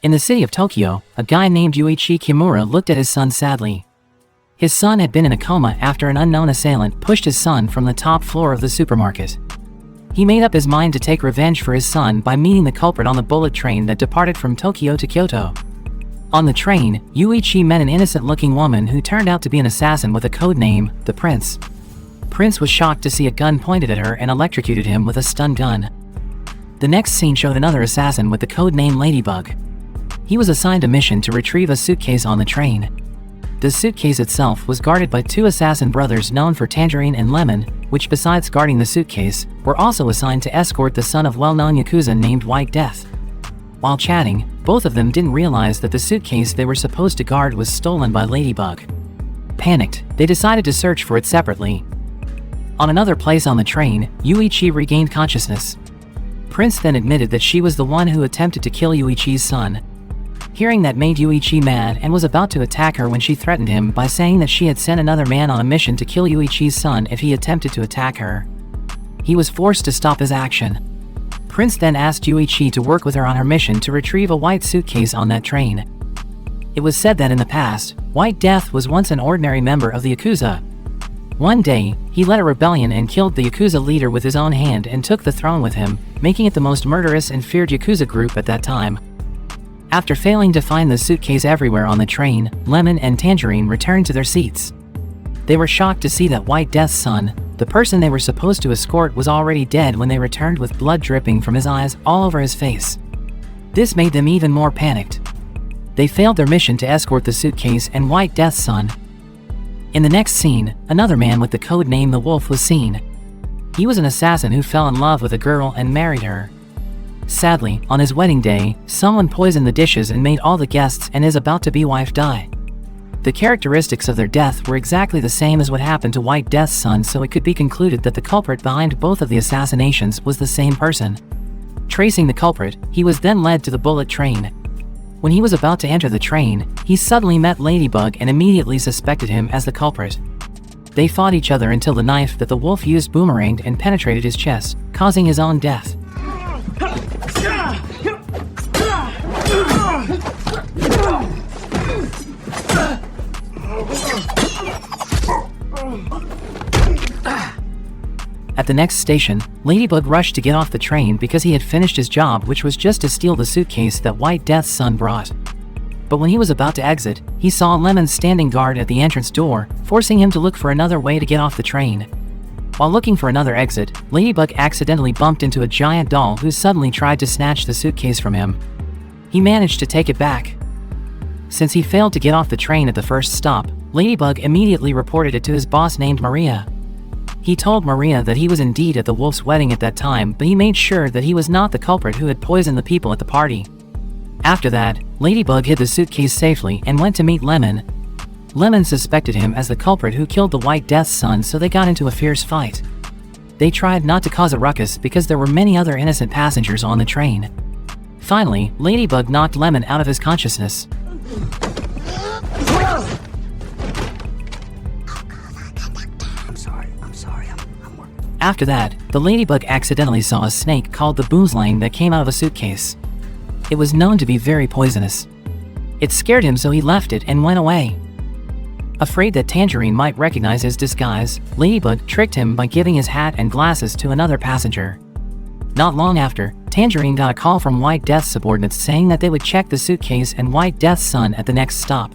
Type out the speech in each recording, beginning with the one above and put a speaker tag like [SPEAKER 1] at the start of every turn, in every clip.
[SPEAKER 1] In the city of Tokyo, a guy named Yuichi Kimura looked at his son sadly. His son had been in a coma after an unknown assailant pushed his son from the top floor of the supermarket. He made up his mind to take revenge for his son by meeting the culprit on the bullet train that departed from Tokyo to Kyoto. On the train, Yuichi met an innocent-looking woman who turned out to be an assassin with a code name, the Prince. Prince was shocked to see a gun pointed at her and electrocuted him with a stun gun. The next scene showed another assassin with the code name Ladybug. He was assigned a mission to retrieve a suitcase on the train. The suitcase itself was guarded by two assassin brothers known for Tangerine and Lemon, which besides guarding the suitcase, were also assigned to escort the son of well-known Yakuza named White Death. While chatting, both of them didn't realize that the suitcase they were supposed to guard was stolen by Ladybug. Panicked, they decided to search for it separately. On another place on the train, Yuichi regained consciousness. Prince then admitted that she was the one who attempted to kill Yuichi's son. Hearing that made Yuichi mad and was about to attack her when she threatened him by saying that she had sent another man on a mission to kill Yuichi's son if he attempted to attack her. He was forced to stop his action. Prince then asked Yuichi to work with her on her mission to retrieve a white suitcase on that train. It was said that in the past, White Death was once an ordinary member of the Yakuza. One day, he led a rebellion and killed the Yakuza leader with his own hand and took the throne with him, making it the most murderous and feared Yakuza group at that time. After failing to find the suitcase everywhere on the train, Lemon and Tangerine returned to their seats. They were shocked to see that White Death's son, the person they were supposed to escort, was already dead when they returned with blood dripping from his eyes all over his face. This made them even more panicked. They failed their mission to escort the suitcase and White Death's son. In the next scene, another man with the code name The Wolf was seen. He was an assassin who fell in love with a girl and married her. Sadly, on his wedding day, someone poisoned the dishes and made all the guests and his about-to-be wife die. The characteristics of their death were exactly the same as what happened to White Death's son, so it could be concluded that the culprit behind both of the assassinations was the same person. Tracing the culprit, he was then led to the bullet train. When he was about to enter the train, he suddenly met Ladybug and immediately suspected him as the culprit. They fought each other until the knife that the wolf used boomeranged and penetrated his chest, causing his own death. At the next station, Ladybug rushed to get off the train because he had finished his job, which was just to steal the suitcase that White Death's son brought. But when he was about to exit, he saw Lemon standing guard at the entrance door, forcing him to look for another way to get off the train. While looking for another exit, Ladybug accidentally bumped into a giant doll who suddenly tried to snatch the suitcase from him. He managed to take it back. Since he failed to get off the train at the first stop, Ladybug immediately reported it to his boss named Maria. He told Maria that he was indeed at the wolf's wedding at that time, but he made sure that he was not the culprit who had poisoned the people at the party. After that, Ladybug hid the suitcase safely and went to meet Lemon. Lemon suspected him as the culprit who killed the White Death's son, so they got into a fierce fight. They tried not to cause a ruckus because there were many other innocent passengers on the train. Finally, Ladybug knocked Lemon out of his consciousness. After that, the Ladybug accidentally saw a snake called the boomslang that came out of a suitcase. It was known to be very poisonous. It scared him, so he left it and went away. Afraid that Tangerine might recognize his disguise, Ladybug tricked him by giving his hat and glasses to another passenger. Not long after, Tangerine got a call from White Death's subordinates saying that they would check the suitcase and White Death's son at the next stop.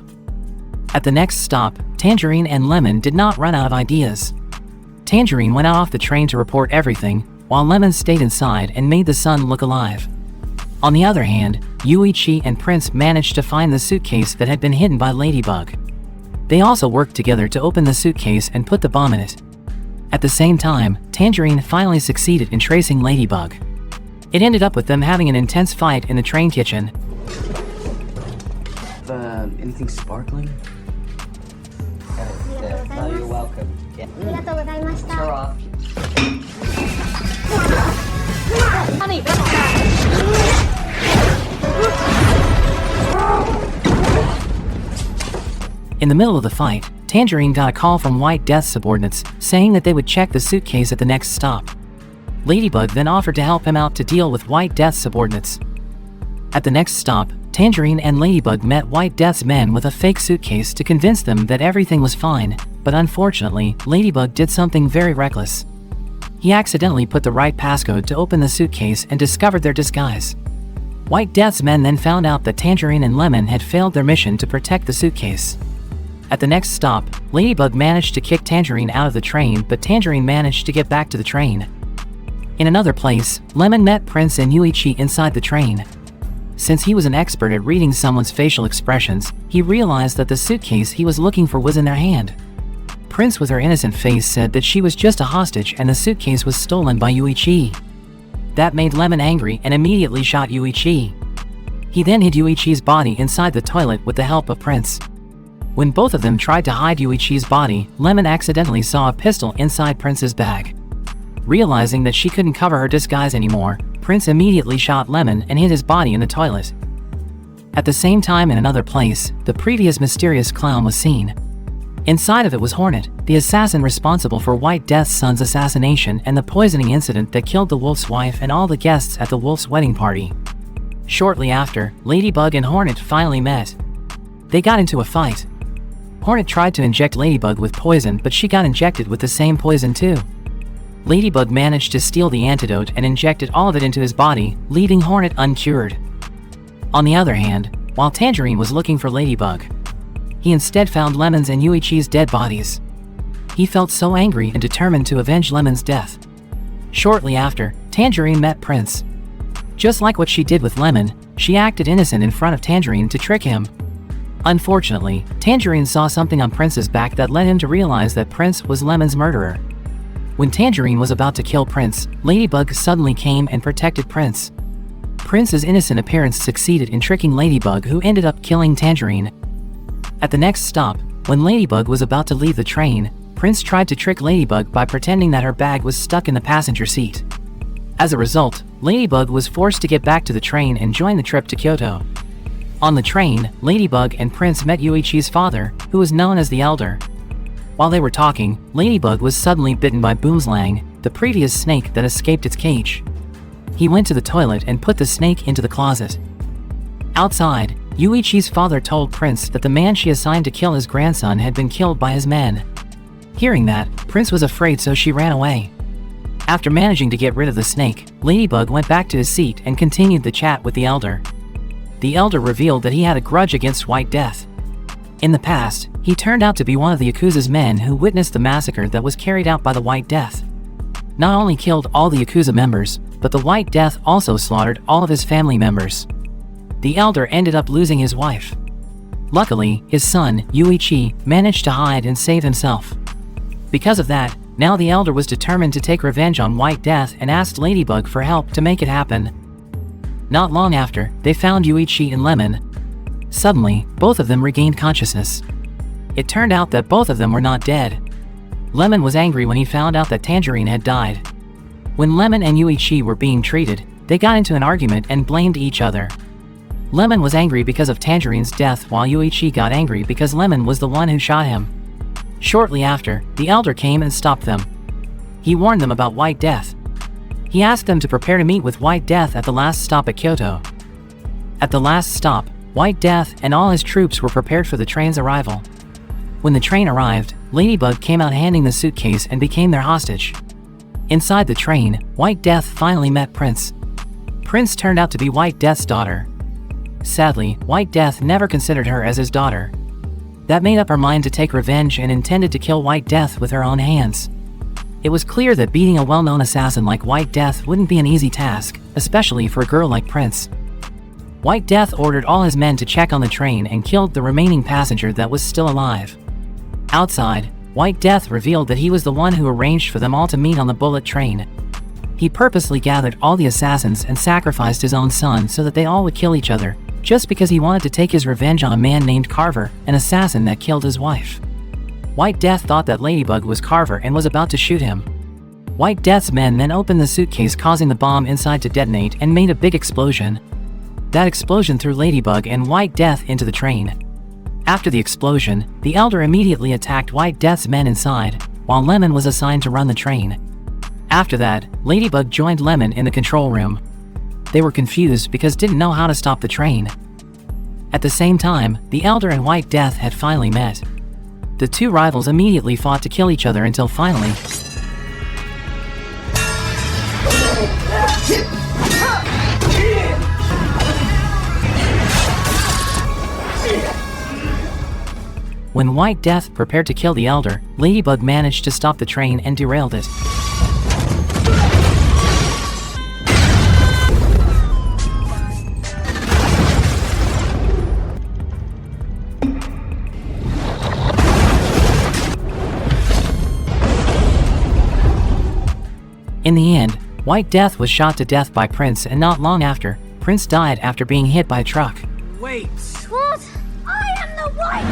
[SPEAKER 1] At the next stop, Tangerine and Lemon did not run out of ideas. Tangerine went out off the train to report everything, while Lemon stayed inside and made the son look alive. On the other hand, Yuichi and Prince managed to find the suitcase that had been hidden by Ladybug. They also worked together to open the suitcase and put the bomb in it. At the same time, Tangerine finally succeeded in tracing Ladybug. It ended up with them having an intense fight in the train kitchen.
[SPEAKER 2] Anything sparkling? Oh, you're welcome. Yeah. Turn off. Honey.
[SPEAKER 1] In the middle of the fight, Tangerine got a call from White Death's subordinates saying that they would check the suitcase at the next stop. Ladybug then offered to help him out to deal with White Death's subordinates. At the next stop, Tangerine and Ladybug met White Death's men with a fake suitcase to convince them that everything was fine, but unfortunately, Ladybug did something very reckless. He accidentally put the right passcode to open the suitcase and discovered their disguise. White Death's men then found out that Tangerine and Lemon had failed their mission to protect the suitcase. At the next stop, Ladybug managed to kick Tangerine out of the train, but Tangerine managed to get back to the train. In another place, Lemon met Prince and Yuichi inside the train. Since he was an expert at reading someone's facial expressions, he realized that the suitcase he was looking for was in their hand. Prince, with her innocent face, said that she was just a hostage and the suitcase was stolen by Yuichi. That made Lemon angry and immediately shot Yuichi. He then hid Yuichi's body inside the toilet with the help of Prince. When both of them tried to hide Yuichi's body, Lemon accidentally saw a pistol inside Prince's bag. Realizing that she couldn't cover her disguise anymore, Prince immediately shot Lemon and hid his body in the toilet. At the same time, in another place, the previous mysterious clown was seen. Inside of it was Hornet, the assassin responsible for White Death's son's assassination and the poisoning incident that killed the wolf's wife and all the guests at the wolf's wedding party. Shortly after, Ladybug and Hornet finally met. They got into a fight. Hornet tried to inject Ladybug with poison, but she got injected with the same poison too. Ladybug managed to steal the antidote and injected all of it into his body, leaving Hornet uncured. On the other hand, while Tangerine was looking for Ladybug, he instead found Lemon's and Yuichi's dead bodies. He felt so angry and determined to avenge Lemon's death. Shortly after, Tangerine met Prince. Just like what she did with Lemon, she acted innocent in front of Tangerine to trick him. Unfortunately, Tangerine saw something on Prince's back that led him to realize that Prince was Lemon's murderer. When Tangerine was about to kill Prince, Ladybug suddenly came and protected Prince. Prince's innocent appearance succeeded in tricking Ladybug, who ended up killing Tangerine. At the next stop, when Ladybug was about to leave the train, Prince tried to trick Ladybug by pretending that her bag was stuck in the passenger seat. As a result, Ladybug was forced to get back to the train and join the trip to Kyoto. On the train, Ladybug and Prince met Yuichi's father, who was known as the Elder. While they were talking, Ladybug was suddenly bitten by Boomslang, the previous snake that escaped its cage. He went to the toilet and put the snake into the closet. Outside, Yuichi's father told Prince that the man she assigned to kill his grandson had been killed by his men. Hearing that, Prince was afraid, so she ran away. After managing to get rid of the snake, Ladybug went back to his seat and continued the chat with the Elder. The Elder revealed that he had a grudge against White Death. In the past, he turned out to be one of the Yakuza's men who witnessed the massacre that was carried out by the White Death. Not only killed all the Yakuza members, but the White Death also slaughtered all of his family members. The Elder ended up losing his wife. Luckily, his son, Yuichi, managed to hide and save himself. Because of that, now the Elder was determined to take revenge on White Death and asked Ladybug for help to make it happen. Not long after, they found Yuichi and Lemon. Suddenly, both of them regained consciousness. It turned out that both of them were not dead. Lemon was angry when he found out that Tangerine had died. When Lemon and Yuichi were being treated, they got into an argument and blamed each other. Lemon was angry because of Tangerine's death, while Yuichi got angry because Lemon was the one who shot him. Shortly after, the Elder came and stopped them. He warned them about White Death. He asked them to prepare to meet with White Death at the last stop at Kyoto. At the last stop, White Death and all his troops were prepared for the train's arrival. When the train arrived, Ladybug came out handing the suitcase and became their hostage. Inside the train, White Death finally met Prince. Prince turned out to be White Death's daughter. Sadly, White Death never considered her as his daughter. That made up her mind to take revenge and intended to kill White Death with her own hands. It was clear that beating a well-known assassin like White Death wouldn't be an easy task, especially for a girl like Prince. White Death ordered all his men to check on the train and killed the remaining passenger that was still alive. Outside, White Death revealed that he was the one who arranged for them all to meet on the bullet train. He purposely gathered all the assassins and sacrificed his own son so that they all would kill each other, just because he wanted to take his revenge on a man named Carver, an assassin that killed his wife. White Death thought that Ladybug was Carver and was about to shoot him. White Death's men then opened the suitcase, causing the bomb inside to detonate and made a big explosion. That explosion threw Ladybug and White Death into the train. After the explosion, the Elder immediately attacked White Death's men inside, while Lemon was assigned to run the train. After that, Ladybug joined Lemon in the control room. They were confused because didn't know how to stop the train. At the same time, the Elder and White Death had finally met. The two rivals immediately fought to kill each other until finally, when White Death prepared to kill the Elder, Ladybug managed to stop the train and derailed it. In the end, White Death was shot to death by Prince, and not long after, Prince died after being hit by a truck.
[SPEAKER 3] Wait!
[SPEAKER 4] What? I am the White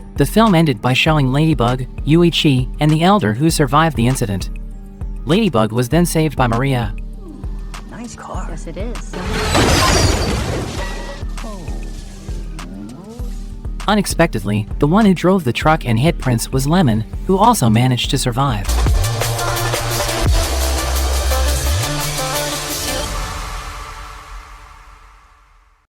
[SPEAKER 4] Death!
[SPEAKER 1] The film ended by showing Ladybug, Yuichi, and the Elder who survived the incident. Ladybug was then saved by Maria.
[SPEAKER 3] Nice car.
[SPEAKER 4] Yes, it is.
[SPEAKER 1] Unexpectedly, the one who drove the truck and hit Prince was Lemon, who also managed to survive.